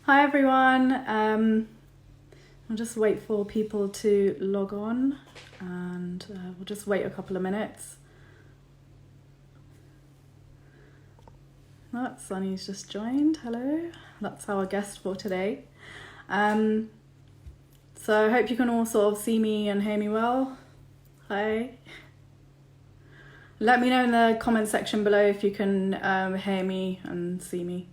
Hi everyone. I'll just wait for people to log on and we'll just wait a couple of minutes. Oh, Sunny's just joined. Hello. That's our guest for today. So I hope you can all sort of see me and hear me well. Hi. Let me know in the comment section below if you can hear me and see me.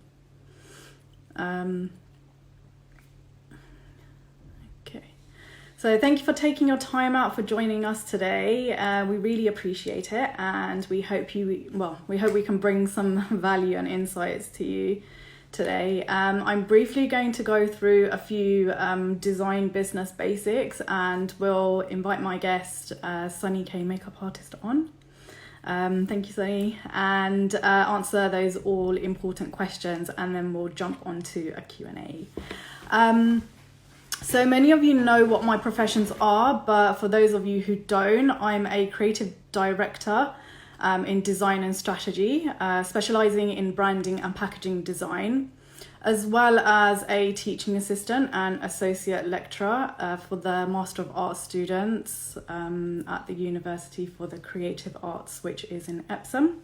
Okay. So thank you for taking your time out for joining us today. We really appreciate it, and we hope we can bring some value and insights to you today. I'm briefly going to go through a few design business basics, and we'll invite my guest, Sunny K, makeup artist, on. Thank you, Sunny, and answer those all important questions, and then we'll jump onto a Q&A. So many of you know what my professions are, but for those of you who don't, I'm a creative director in design and strategy, specializing in branding and packaging design, as well as a teaching assistant and associate lecturer for the Master of Arts students at the University for the Creative Arts, which is in Epsom.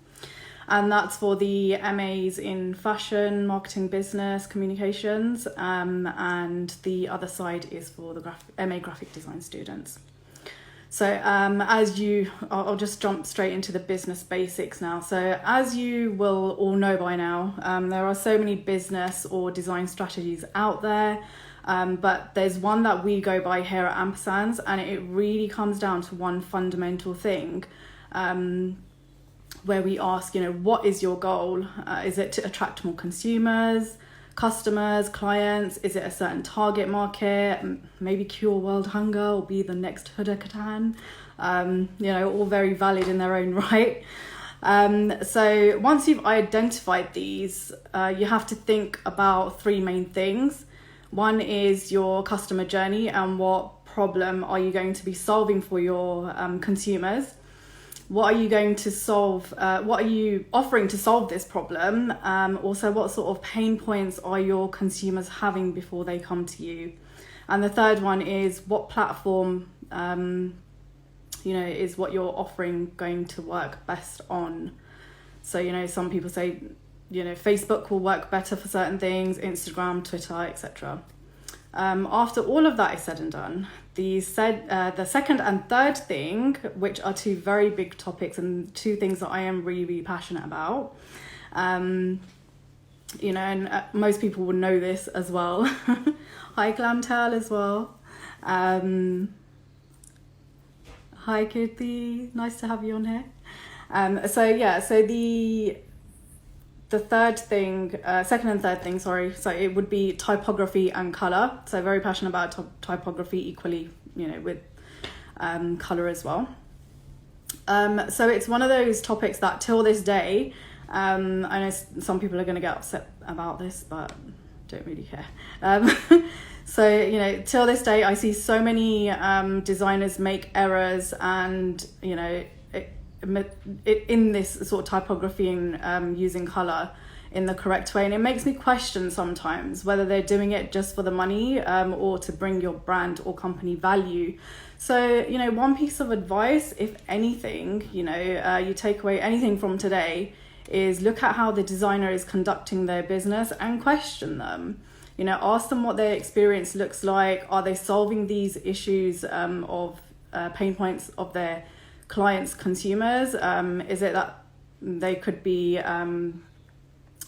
And that's for the MAs in fashion, marketing, business, communications, and the other side is for the MA graphic design students. So I'll just jump straight into the business basics now. So as you will all know by now, there are so many business or design strategies out there, but there's one that we go by here at Ampersans, and it really comes down to one fundamental thing, where we ask, what is your goal? Is it to attract more consumers, customers, clients? Is it a certain target market? Maybe cure world hunger or be the next Huda Katan? All very valid in their own right. So once you've identified these, you have to think about three main things. One is your customer journey and what problem are you going to be solving for your consumers. What are you going to solve? What are you offering to solve this problem? Also, what sort of pain points are your consumers having before they come to you? And the third one is what platform, is what you're offering going to work best on? So, some people say, Facebook will work better for certain things, Instagram, Twitter, etc. After all of that is said and done, the second and third thing, which are two very big topics and two things that I am really, really passionate about, and most people will know this as well. Hi, Glamtel as well. Hi, Kirti. Nice to have you on here. The third thing, second and third thing, so it would be typography and colour. So very passionate about typography equally, with colour as well. So it's one of those topics that till this day, I know some people are going to get upset about this, but don't really care. So, till this day, I see so many designers make errors and, in this sort of typography and using colour in the correct way, and it makes me question sometimes whether they're doing it just for the money or to bring your brand or company value. So one piece of advice, if anything, you take away anything from today, is look at how the designer is conducting their business and question them. Ask them what their experience looks like. Are they solving these issues of pain points of their clients, consumers? Is it that they could be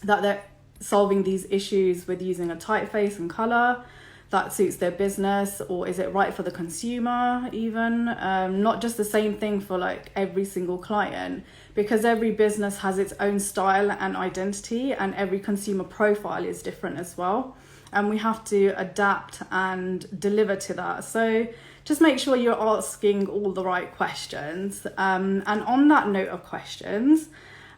that they're solving these issues with using a typeface and color that suits their business, or is it right for the consumer even? Not just the same thing for like every single client, because every business has its own style and identity, and every consumer profile is different as well, and we have to adapt and deliver to that. So just make sure you're asking all the right questions. And on that note of questions,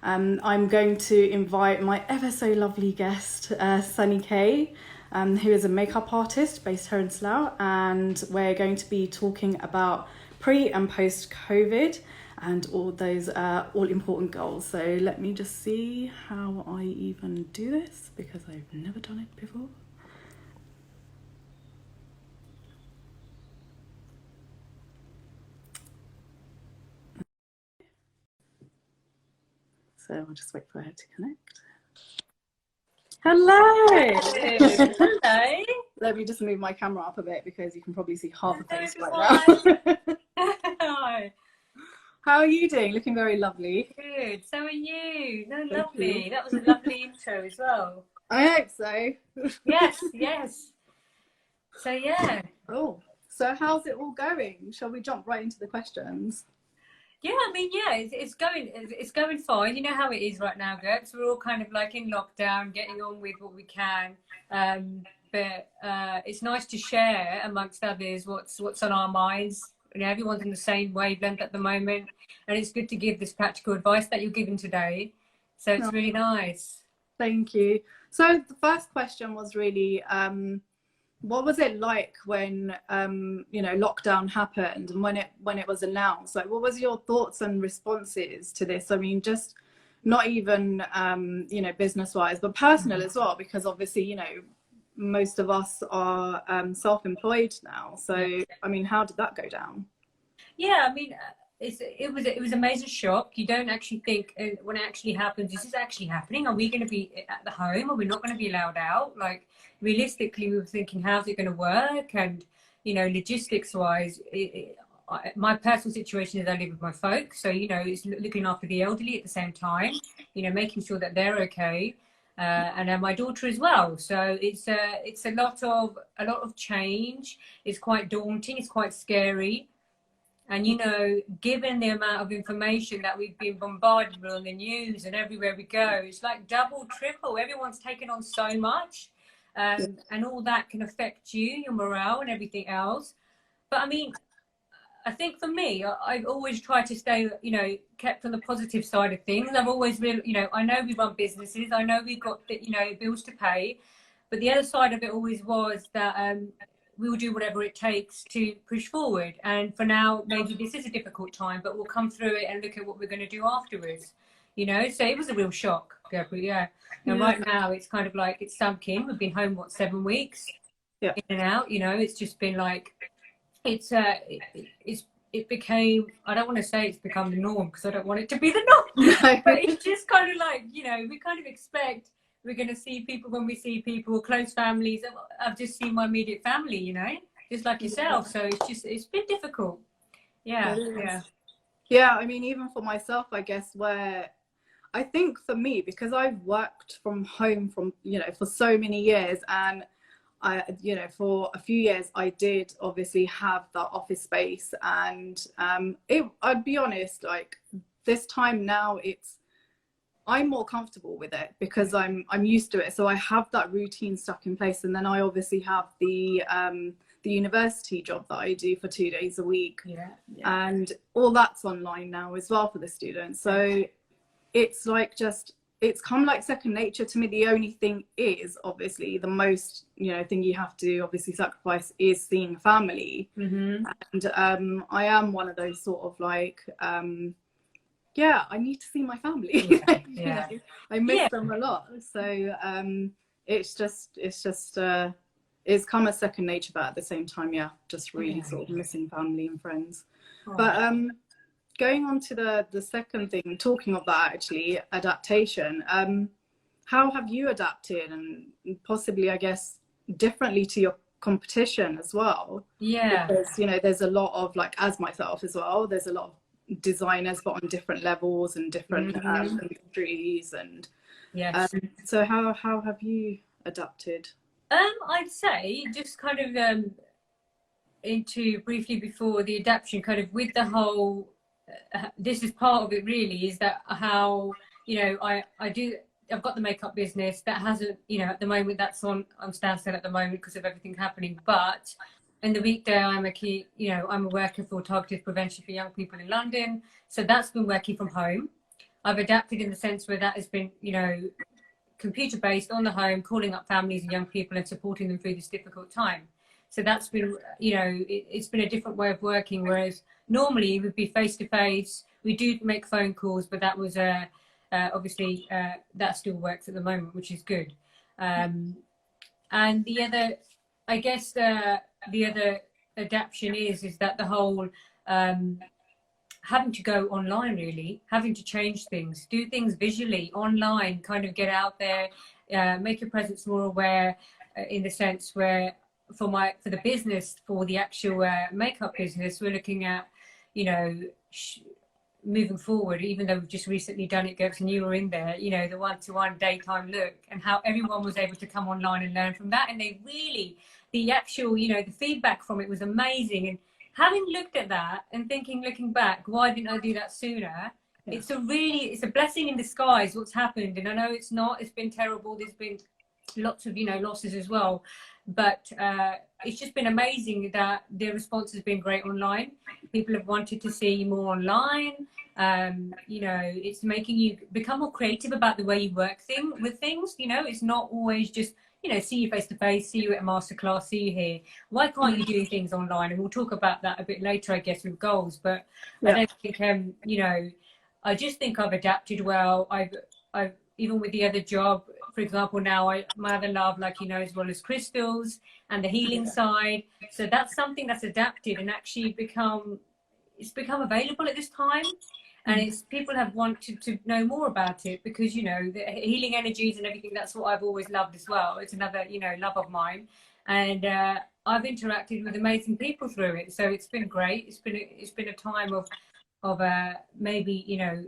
I'm going to invite my ever so lovely guest, Sunny K, who is a makeup artist based here in Slough, and we're going to be talking about pre and post COVID and all those all important goals. So let me just see how I even do this, because I've never done it before. So I'll just wait for her to connect. Hello. Hello. Let me just move my camera up a bit because you can probably see half a face right now. Hi. How are you doing? Looking very lovely. Good. So are you? No, Thank lovely. you. That was a lovely intro as well. I hope so. Yes, yes. So yeah. Oh, so how's it all going? Shall we jump right into the questions? Yeah, I mean, yeah, it's going fine. You know how it is right now, Gertz. We're all kind of like in lockdown, getting on with what we can. But it's nice to share amongst others what's on our minds. You know, everyone's in the same wavelength at the moment, and it's good to give this practical advice that you're giving today. So it's really nice. Thank you. So the first question was really, what was it like when you know, lockdown happened and when it was announced? Like, what was your thoughts and responses to this? I mean, just not even you know, business wise, but personal as well, because obviously, you know, most of us are self-employed now. So I mean, how did that go down? Yeah, I mean, it was a major shock. You don't actually think when it actually happens, is this actually happening? Are we going to be at the home? Are we not going to be allowed out? Like, realistically, we were thinking, how's it going to work? And, you know, logistics wise, my personal situation is I live with my folks. So, you know, it's looking after the elderly at the same time, you know, making sure that they're okay. And then my daughter as well. So it's a lot of change. It's quite daunting. It's quite scary. And, you know, given the amount of information that we've been bombarded with on the news and everywhere we go, it's like double, triple. Everyone's taken on so much. And all that can affect you, your morale and everything else. But I mean, I think for me, I've always tried to stay, you know, kept on the positive side of things. I've always been, you know, I know we run businesses. I know we've got, you know, bills to pay. But the other side of it always was that we will do whatever it takes to push forward. And for now, maybe this is a difficult time, but we'll come through it and look at what we're going to do afterwards. You know, so it was a real shock, Gabrielle. Yeah. And right now, it's kind of like it's sunk in. We've been home, what, 7 weeks? Yeah. In and out. You know, it's just been like it became. I don't want to say it's become the norm because I don't want it to be the norm. But it's just kind of like, you know, we kind of expect. We're going to see people when we see people, close families. I've just seen my immediate family, you know, just like yourself. So it's been difficult. Yeah, yeah. Yeah, I mean, even for myself, I guess, where I think for me, because I've worked from home from, you know, for so many years, and I, you know, for a few years, I did obviously have that office space, and I'd be honest, like this time now, I'm more comfortable with it because I'm used to it. So I have that routine stuck in place, and then I obviously have the university job that I do for 2 days a week, and all that's online now as well for the students. So it's like it's come like second nature to me. The only thing is obviously the most, you know, thing you have to obviously sacrifice is seeing family. And I am one of those sort of like yeah, I need to see my family. You know, I miss them a lot. So it's come a second nature, but at the same time, just really sort of missing family and friends. But going on to the second thing, talking of that actually, adaptation, how have you adapted, and possibly, I guess, differently to your competition as well? Because, you know, there's a lot of, like, as myself as well, there's a lot of designers but on different levels and different industries, and so how have you adapted? I'd say just kind of into briefly before the adaptation, kind of with the whole this is part of it really, is that how, you know, I've got the makeup business that hasn't, you know, at the moment that's on standstill at the moment because of everything happening, but in the weekday, I'm a worker for targeted prevention for young people in London. So that's been working from home. I've adapted in the sense where that has been, you know, computer-based on the home, calling up families and young people and supporting them through this difficult time. So that's been, you know, it's been a different way of working, whereas normally it would be face-to-face. We do make phone calls, but that was obviously that still works at the moment, which is good. And the other, I guess, the other adaptation is that the whole having to go online, really, having to change things, do things visually online, kind of get out there, make your presence more aware, in the sense where for the business, for the actual makeup business, we're looking at, you know, moving forward, even though we've just recently done it, Gobs, and you were in there, you know, the one-to-one daytime look, and how everyone was able to come online and learn from that. And they really, the actual, you know, the feedback from it was amazing. And having looked at that and thinking, looking back, why didn't I do that sooner? Yeah. It's a blessing in disguise what's happened. And I know it's been terrible. There's been lots of, you know, losses as well. But it's just been amazing that the response has been great online. People have wanted to see more online. You know, it's making you become more creative about the way you work with things. You know, it's not always just, you know, see you face to face, see you at a masterclass, see you here. Why can't you do things online? And we'll talk about that a bit later, I guess, with goals. But yeah. I don't think, you know, I just think I've adapted well. I've even with the other job, for example, now my other love, like, you know, as well as crystals and the healing side. So that's something that's adapted and actually become available at this time. And it's people have wanted to know more about it because, you know, the healing energies and everything, that's what I've always loved as well. It's another, you know, love of mine. And I've interacted with amazing people through it. So it's been great. It's been a time of maybe, you know,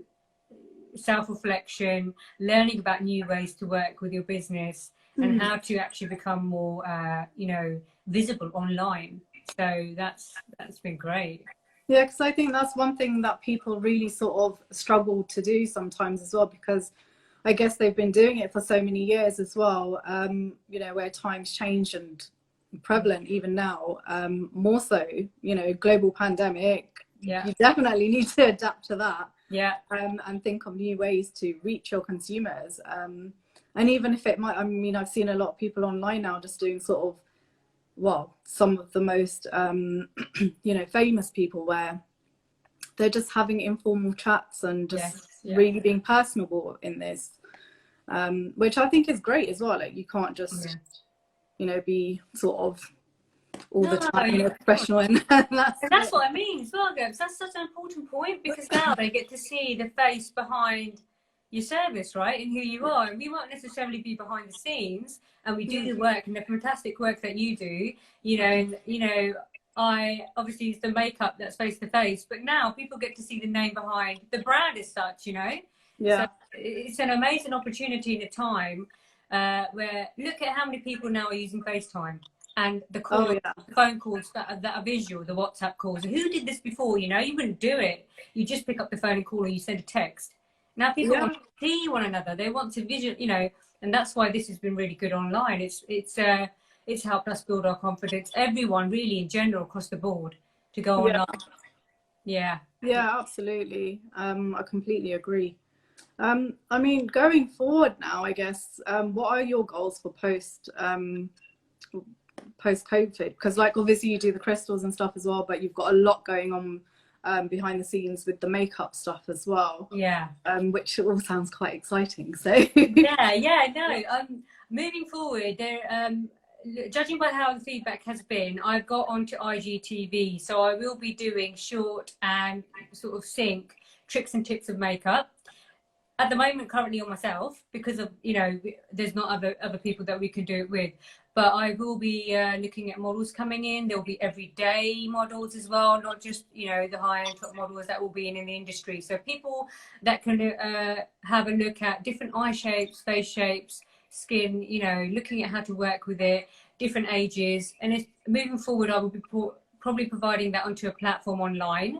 self-reflection, learning about new ways to work with your business and how to actually become more, you know, visible online. So that's been great. Yeah, because I think that's one thing that people really sort of struggle to do sometimes as well, because I guess they've been doing it for so many years as well, you know, where times change and prevalent even now, more so, you know, global pandemic. Yeah, you definitely need to adapt to that. Yeah, and think of new ways to reach your consumers. And even if it might, I mean, I've seen a lot of people online now just doing sort of, well, some of the most, you know, famous people where they're just having informal chats and just really being personable in this, which I think is great as well. Like, you can't just, you know, be sort of all the time, you know, professional, and that's what I mean as well, Gobs. That's such an important point, because now they get to see the face behind your service, right, and who you are. And we won't necessarily be behind the scenes, and we do the work and the fantastic work that you do, you know. And, you know, I obviously use the makeup that's face to face, but now people get to see the name behind the brand as such, you know. So it's an amazing opportunity in a time where, look at how many people now are using FaceTime. And the calls, the phone calls that are visual, the WhatsApp calls. Who did this before? You know, you wouldn't do it. You just pick up the phone and call, or you send a text. Now people want to see one another. They want to visual, you know, and that's why this has been really good online. It's helped us build our confidence. Everyone, really, in general, across the board, to go online. Yeah, absolutely. I completely agree. I mean, going forward now, I guess, what are your goals for post-COVID? Because, like, obviously you do the crystals and stuff as well, but you've got a lot going on behind the scenes with the makeup stuff as well. Yeah. Which all sounds quite exciting. So moving forward, there, judging by how the feedback has been, I've got onto IGTV, so I will be doing short and sort of sync tricks and tips of makeup. At the moment, currently on myself, because of, you know, there's not other people that we can do it with. But I will be looking at models coming in. There'll be everyday models as well, not just, you know, the high-end top models that will be in the industry. So people that can have a look at different eye shapes, face shapes, skin, you know, looking at how to work with it, different ages. And moving forward, I will be probably providing that onto a platform online.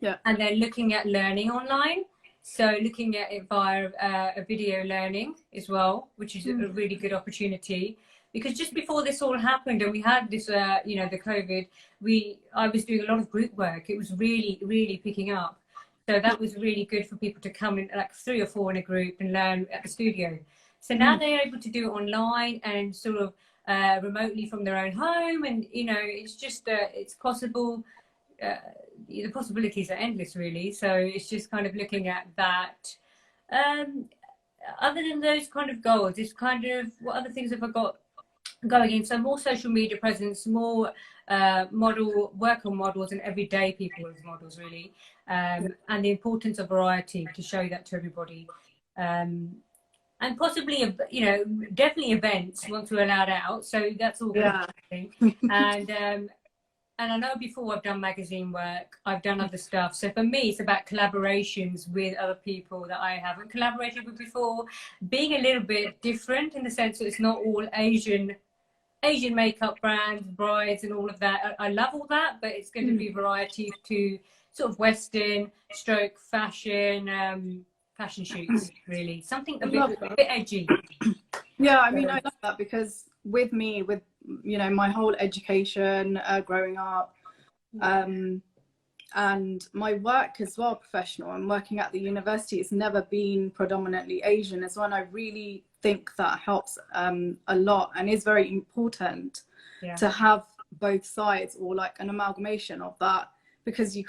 Yeah. And then looking at learning online. So looking at it via a video learning as well, which is a really good opportunity. Because just before this all happened and we had this, you know, the COVID, I was doing a lot of group work. It was really, really picking up. So that was really good for people to come in, like 3 or 4 in a group, and learn at the studio. So now they're able to do it online and sort of remotely from their own home. And, you know, it's just, it's possible. The possibilities are endless, really. So it's just kind of looking at that. Other than those kind of goals, it's kind of, what other things have I got going in? So more social media presence, more work on models and everyday people as models, really. and the importance of variety, to show that to everybody. And possibly, you know, definitely events once we're allowed out. So that's all good, I think. And I know before I've done magazine work, I've done other stuff. So for me, it's about collaborations with other people that I haven't collaborated with before, being a little bit different in the sense that it's not all Asian makeup brands, brides and all of that. I love all that, but it's going to be variety to sort of Western stroke fashion, fashion shoots, really. Something a bit edgy. Yeah, I mean, I love that, because with me, with, you know, my whole education, growing up, and my work as well, professional, and working at the university, it's never been predominantly Asian as well. And I really think that helps a lot, and is very important to have both sides, or like an amalgamation of that, because you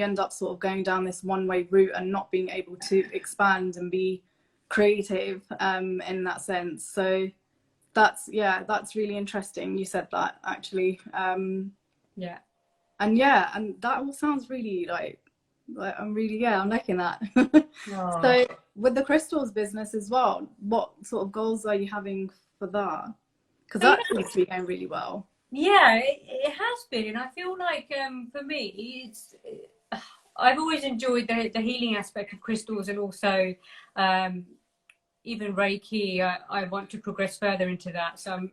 end up sort of going down this one-way route and not being able to expand and be creative in that sense. So that's really interesting you said that, actually. And that all sounds really like I'm liking that. So with the crystals business as well, what sort of goals are you having for that? Because that seems to be going really well. Yeah, it has been, and I feel like for me, I've always enjoyed the healing aspect of crystals, and also even Reiki. I want to progress further into that. So I'm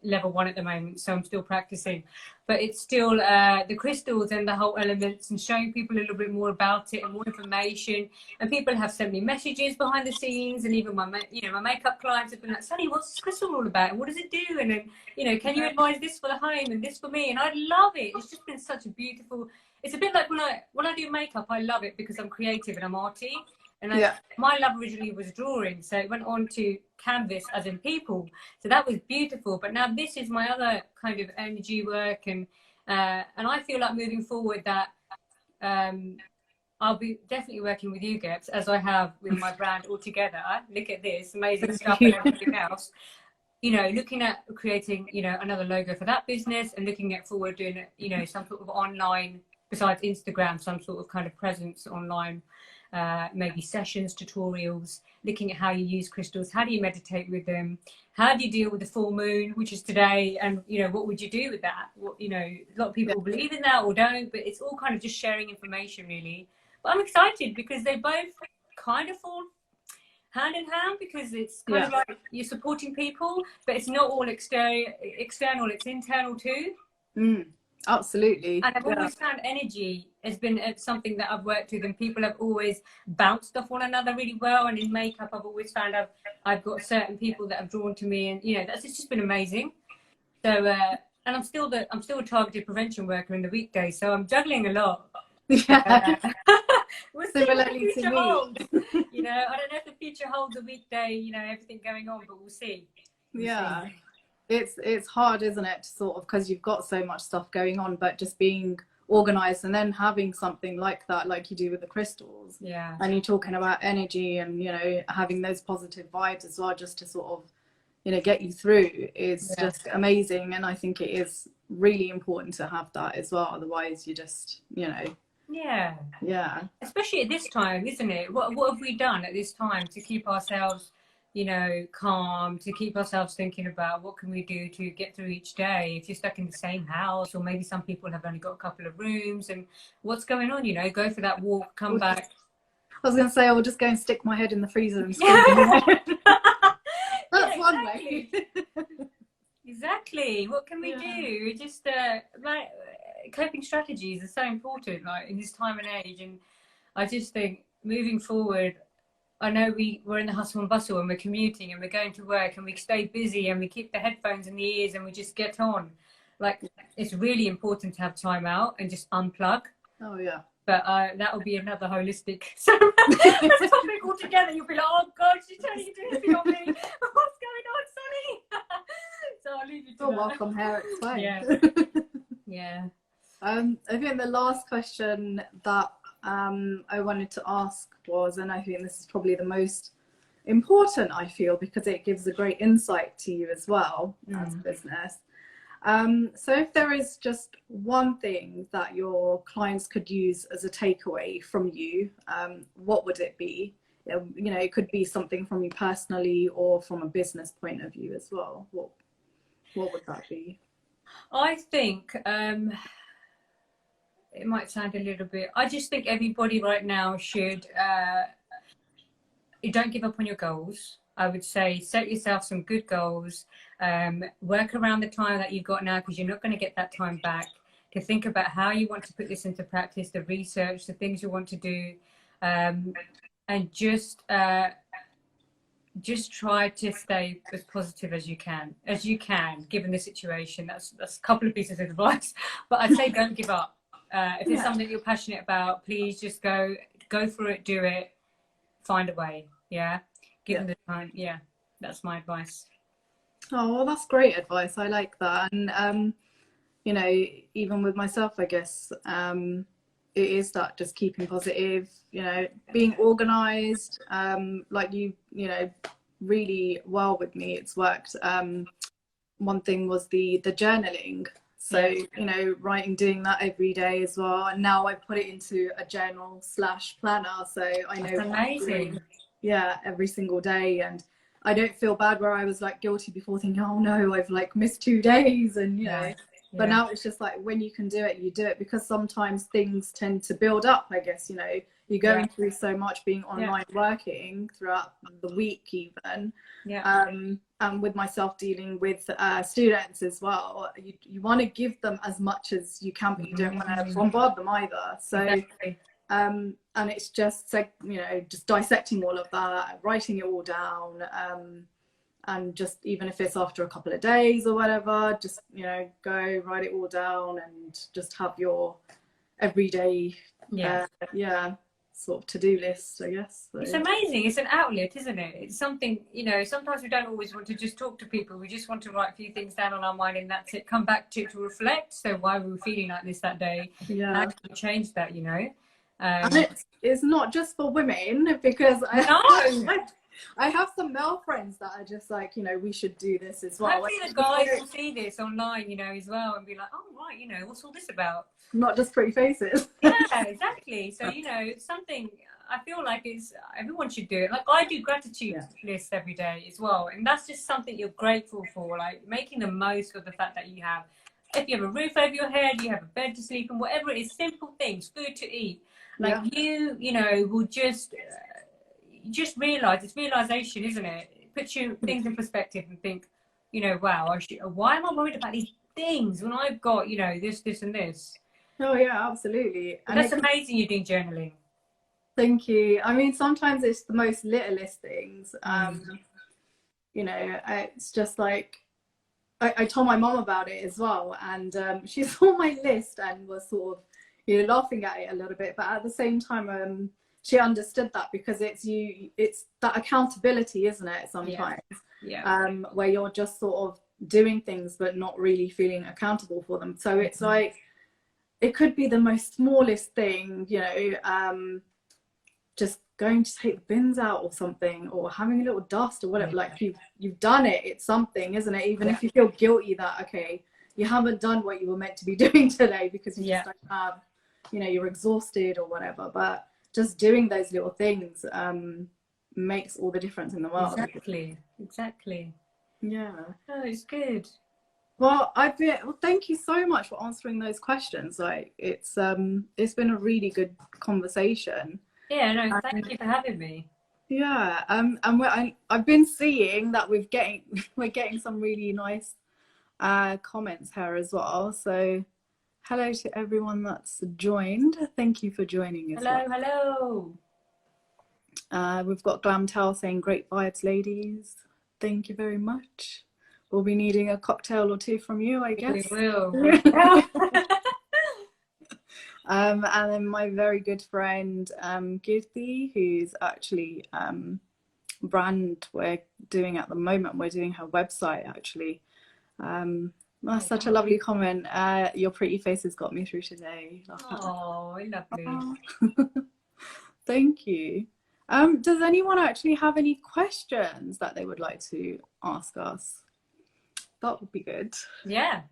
level 1 at the moment, so I'm still practicing. But it's still the crystals and the whole elements, and showing people a little bit more about it and more information. And people have sent me messages behind the scenes, and even my makeup clients have been like, "Sunny, what's this crystal all about? And what does it do? And then, you know, can you advise this for the home and this for me?" And I love it. It's just been such a beautiful. It's a bit like when I do makeup, I love it because I'm creative and I'm arty. And my love originally was drawing, so it went on to canvas, as in people. So that was beautiful. But now this is my other kind of energy work, and I feel like moving forward that I'll be definitely working with you, Gebs, as I have with my brand altogether. Look at this amazing stuff and everything else. You know, looking at creating, you know, another logo for that business, and looking at forward doing, you know, some sort of online, besides Instagram, some sort of kind of presence online. Maybe sessions, tutorials, looking at how you use crystals, how do you meditate with them, how do you deal with the full moon, which is today, and, you know, what would you do with that? What, you know, a lot of people believe in that or don't, but it's all kind of just sharing information, really. But I'm excited because they both kind of fall hand in hand, because it's kind of like you're supporting people, but it's not all external, it's internal too. Absolutely. And I've always found energy has been something that I've worked with, and people have always bounced off one another really well. And in makeup, I've always found I've got certain people that have drawn to me, and, you know, it's just been amazing. So and I'm still a targeted prevention worker in the weekdays, so I'm juggling a lot. We'll see what the future holds. You know, I don't know if the future holds a weekday, you know, everything going on, but we'll see. We'll see. It's hard, isn't it, to sort of, because you've got so much stuff going on, but just being organized, and then having something like that, like you do with the crystals, and you're talking about energy, and, you know, having those positive vibes as well, just to sort of, you know, get you through, is just amazing. And I think it is really important to have that as well, otherwise you just, you know, especially at this time, isn't it? What have we done at this time to keep ourselves, you know, calm, to keep ourselves thinking about what can we do to get through each day if you're stuck in the same house, or maybe some people have only got a couple of rooms, and what's going on, you know, go for that walk, come back. I was going to say, I will just go and stick my head in the freezer and scream. That's one way. Exactly. What can we do? Just coping strategies are so important, like in this time and age. And I just think moving forward, I know we're in the hustle and bustle, and we're commuting, and we're going to work, and we stay busy, and we keep the headphones in the ears, and we just get on. Like, it's really important to have time out and just unplug. Oh yeah. But that will be another holistic topic altogether. You'll be like, "Oh God, she's turning into anything on me. What's going on, Sunny?" So I'll leave you to that. Welcome here. Explain. Yeah. I think the last question that I wanted to ask was, and I think this is probably the most important, I feel, because it gives a great insight to you as well as a business. So if there is just one thing that your clients could use as a takeaway from you, what would it be? You know, it could be something from you personally or from a business point of view as well. What would that be? I think it might sound a little bit, I just think everybody right now should, don't give up on your goals. I would say set yourself some good goals, work around the time that you've got now, because you're not going to get that time back, to think about how you want to put this into practice, the research, the things you want to do, and just try to stay as positive as you can, given the situation. That's a couple of pieces of advice, but I'd say don't give up. If there's something you're passionate about, please just go for it, do it, find a way. Yeah. Give them the time. Yeah. That's my advice. Oh, well, that's great advice. I like that. And, you know, even with myself, I guess, it is that just keeping positive, you know, being organized, like you know, really well with me, it's worked. One thing was the journaling. So, you know, doing that every day as well. And now I put it into a journal / planner. So I know. That's amazing. Yeah, every single day. And I don't feel bad where I was like guilty before, thinking, oh no, I've like missed 2 days. And, you know, but now it's just like, when you can do it, you do it, because sometimes things tend to build up, I guess. You know, you're going through so much being online working throughout the week even. And with myself dealing with students as well, you want to give them as much as you can, but you don't want to bombard them either. So and it's just like, you know, just dissecting all of that, writing it all down, and just, even if it's after a couple of days or whatever, just, you know, go write it all down and just have your everyday sort of to-do list, I guess. So. It's amazing. It's an outlet, isn't it? It's something, you know, sometimes we don't always want to just talk to people. We just want to write a few things down on our mind and that's it. Come back to it to reflect. So why were we feeling like this that day? How can we change that, you know? And it's not just for women, because I have some male friends that are just like, you know, we should do this as well. Hopefully the guys will see this online, you know, as well, and be like, oh, right, you know, what's all this about? Not just pretty faces. Yeah, exactly. So, you know, it's something I feel like everyone should do it. Like I do gratitude lists every day as well. And that's just something you're grateful for, like making the most of the fact that you have, if you have a roof over your head, you have a bed to sleep in, whatever it is, simple things, food to eat. Like you know, will just realize, it's realization, isn't it? It puts you things in perspective and think, you know, wow, why am I worried about these things when I've got, you know, this and this? Oh yeah, absolutely. And that's amazing you're doing journaling. Thank you. I mean, sometimes it's the most littlest things. You know, it's just like, I told my mom about it as well, and she saw my list and was sort of, you know, laughing at it a little bit, but at the same time, she understood that, because it's that accountability, isn't it, sometimes? Where you're just sort of doing things but not really feeling accountable for them. So it's like, it could be the most smallest thing, you know, just going to take the bins out or something, or having a little dust or whatever. Like you've done it, it's something, isn't it? Even if you feel guilty that, okay, you haven't done what you were meant to be doing today because you just don't have, you know, you're exhausted or whatever, but just doing those little things makes all the difference in the world. Exactly. Yeah. Oh, it's good. Well, thank you so much for answering those questions. Like, it's been a really good conversation. Yeah, no, thank you for having me. Yeah, and I've been seeing that we're getting some really nice comments here as well. So, hello to everyone that's joined. Thank you for joining us. Hello. We've got Glamtel saying, great vibes, ladies. Thank you very much. We'll be needing a cocktail or two from you, I guess. We will. And then my very good friend Kirti, who's actually brand we're doing at the moment. We're doing her website actually. That's such a lovely comment. Your pretty face has got me through today. Oh, lovely. Thank you. Does anyone actually have any questions that they would like to ask us? That would be good. Yeah.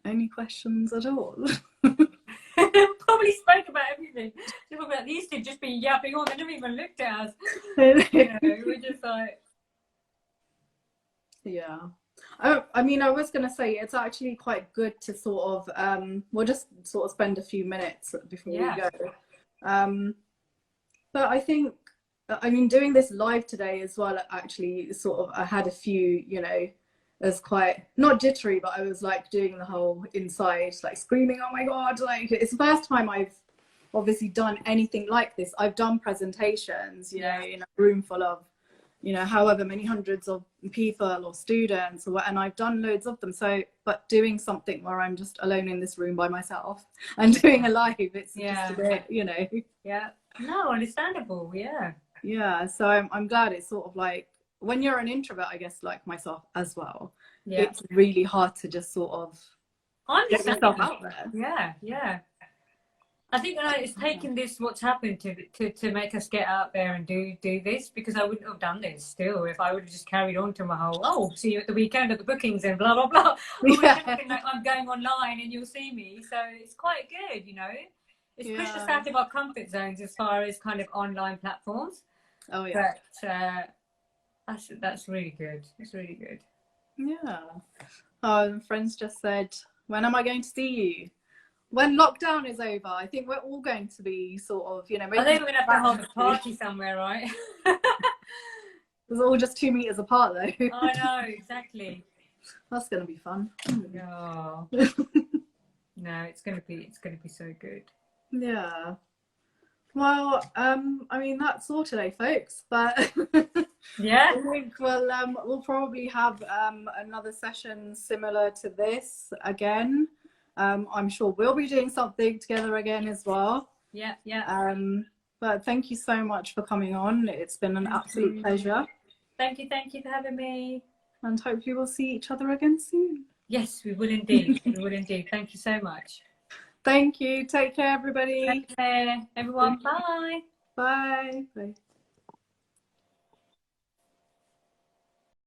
Any questions at all? Probably spoke about everything. People about these two just been yapping on. They never even looked at us. You know, we're just like, yeah. I mean, I was going to say it's actually quite good to sort of, we'll just sort of spend a few minutes before we go. But I think, I mean, doing this live today as well, actually sort of, I had a few, you know, it was quite, not jittery, but I was like doing the whole inside, like screaming, oh my God, like it's the first time I've obviously done anything like this. I've done presentations, you know, in a room full of, you know, however many hundreds of people or students, and I've done loads of them. So, but doing something where I'm just alone in this room by myself and doing a live, it's just a bit, you know. Yeah. No, understandable. Yeah. Yeah. So I'm glad it's sort of like, when you're an introvert, I guess, like myself as well, it's really hard to just sort of get yourself out there. Yeah, yeah. I think it's taken this, what's happened, to make us get out there and do this, because I wouldn't have done this still if I would have just carried on to my whole, see you at the weekend at the bookings and blah, blah, blah. Like, I'm going online and you'll see me. So it's quite good, you know. It's pushed us out of our comfort zones as far as kind of online platforms. Oh, yeah. But that's really good. It's really good. Yeah. Friends just said, when am I going to see you? When lockdown is over. I think we're all going to be sort of, you know, I think we're going to have to hold a party somewhere, right? It's all just 2 meters apart though. I know, exactly. That's going to be fun. Oh. No, it's going to be so good. Yeah. Well, I mean, that's all today, folks, but yeah, I think we'll probably have another session similar to this again. I'm sure we'll be doing something together again as well. Yeah. But thank you so much for coming on. It's been an absolute pleasure. Thank you for having me. And hopefully we'll see each other again soon. Yes, we will indeed. We will indeed. Thank you so much. Thank you. Take care, everybody. Take care, everyone. Bye. Bye. Bye.